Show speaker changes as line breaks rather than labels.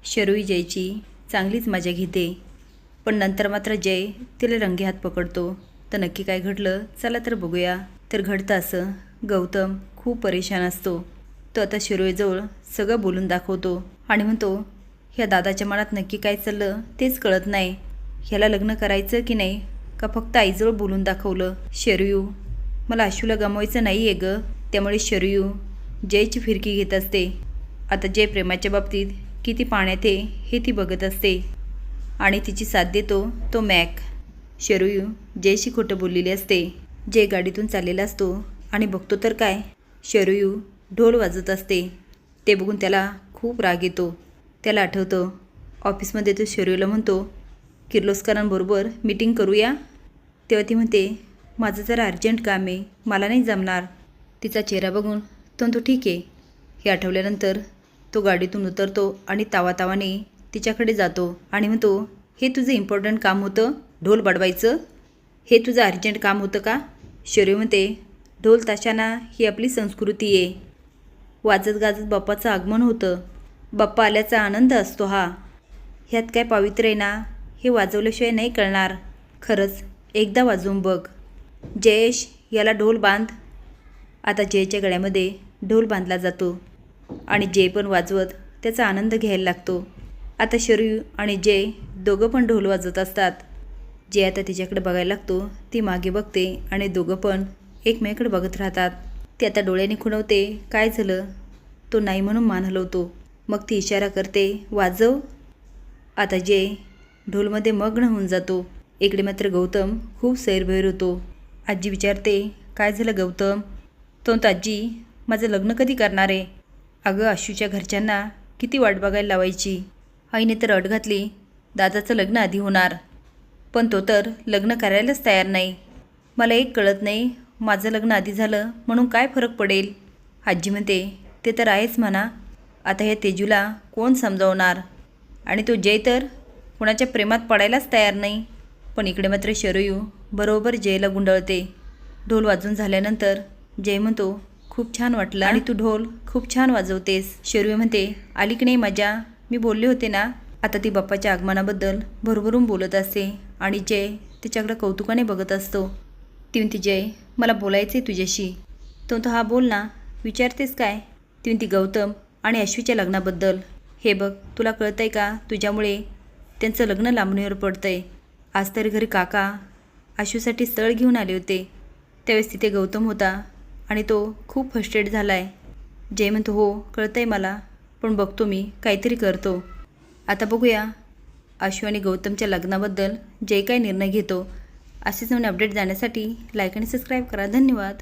शरूई जयची चांगलीच मजा घेते, पण नंतर मात्र जय तिला रंगेहात पकडतो. तर नक्की काय घडलं चला तर बघूया. तर घडतं असं, गौतम खूप परेशान असतो. तो आता शरूईजवळ सगळं बोलून दाखवतो आणि म्हणतो, ह्या दादाच्या मनात नक्की काय चाललं तेच कळत नाही. ह्याला लग्न करायचं की नाही का फक्त आईजवळ बोलून दाखवलं. शरयू, मला आशूला गमवायचं नाही आहे गं. त्यामुळे शरयू जयची फिरकी घेत असते. आता जय प्रेमाच्या बाबतीत किती पाण्यात आहे हे ती बघत असते आणि तिची साथ देतो तो मॅक. शरयू जयशी खोटं बोललेली असते. जय गाडीतून चाललेला असतो आणि बघतो तर काय, शरयू ढोल वाजत असते. ते बघून त्याला खूप राग येतो. त्याला आठवतं ऑफिसमध्ये तो शरयूला म्हणतो, किर्लोस्करांबरोबर मीटिंग करूया. तेव्हा ती म्हणते, माझं जरा अर्जंट काम आहे, मला नाही जमणार. तिचा चेहरा बघून तो म्हणतो ठीक आहे. हे आठवल्यानंतर तो गाडीतून उतरतो आणि तावातावाने तिच्याकडे जातो आणि म्हणतो, हे तुझं इम्पॉर्टंट काम होतं ढोल बडवायचं? हे तुझं अर्जंट काम होतं का? शरयू म्हणते, ढोल ताशाना ही आपली संस्कृती आहे. वाजत गाजत बाप्पाचं आगमन होतं. बाप्पा आल्याचा आनंद असतो हा. ह्यात काय पावित्र्य आहे ना, हे वाजवल्याशिवाय नाही कळणार. खरंच एकदा वाजवून बघ. जयेश, याला ढोल बांध. आता जयच्या गळ्यामध्ये ढोल बांधला जातो आणि जय पण वाजवत त्याचा आनंद घ्यायला लागतो. आता शरयू आणि जय दोघं पण ढोल वाजवत असतात. जय आता तिच्याकडे बघायला लागतो. ती मागे बघते आणि दोघं पण एकमेकाकडे बघत राहतात. ती आता डोळ्याने खुणवते, काय झालं? तो नाही म्हणून मान हलवतो. मग ती इशारा करते, वाजव. आता जय ढोलमध्ये मग्न होऊन जातो. इकडे मात्र गौतम खूप सैरभैर होतो. आजी विचारते, काय झालं गौतम? तो म्हणतो, आजी माझं लग्न कधी करणार आहे? अगं आशूच्या घरच्यांना किती वाट बघायला लावायची. आईने तर अट घातली दादाचं लग्न आधी होणार, पण तो तर लग्न करायलाच तयार नाही. मला एक कळत नाही, माझं लग्न आधी झालं म्हणून काय फरक पडेल? आजी म्हणते, ते तर आहेच म्हणा. आता ह्या तेजूला कोण समजावणार? आणि तो जय तर कुणाच्या प्रेमात पडायलाच तयार नाही. पण इकडे मात्र शरयू बरोबर जयला गुंडाळते. ढोल वाजून झाल्यानंतर जय म्हणतो, खूप छान वाटलं आणि तू ढोल खूप छान वाजवतेस. शरयू म्हणते, आली की नाही मजा? मी बोलले होते ना. आता ती बाप्पाच्या आगमनाबद्दल भरभरून बोलत असते आणि जय तिच्याकडे कौतुकाने बघत असतो. ती म्हणते, जय मला बोलायचं आहे तुझ्याशी. तो हा बोल ना, विचारतेस काय? ती म्हणते, गौतम आणि अश्वीच्या लग्नाबद्दल. हे बघ, तुला कळतं आहे का, तुझ्यामुळे त्यांचं लग्न लांबणीवर पडतं आहे. आज तरी घरी काका आशूसाठी स्थळ घेऊन आले होते. त्यावेळेस तिथे गौतम होता आणि तो खूप फ्रस्ट्रेट झाला आहे. जय म्हणतो, हो कळतं आहे मला, पण बघतो मी काहीतरी करतो. आता बघूया आशू आणि गौतमच्या लग्नाबद्दल जय काय निर्णय घेतो. असेच नवीन अपडेट जाण्यासाठी लाईक आणि सबस्क्राईब करा. धन्यवाद.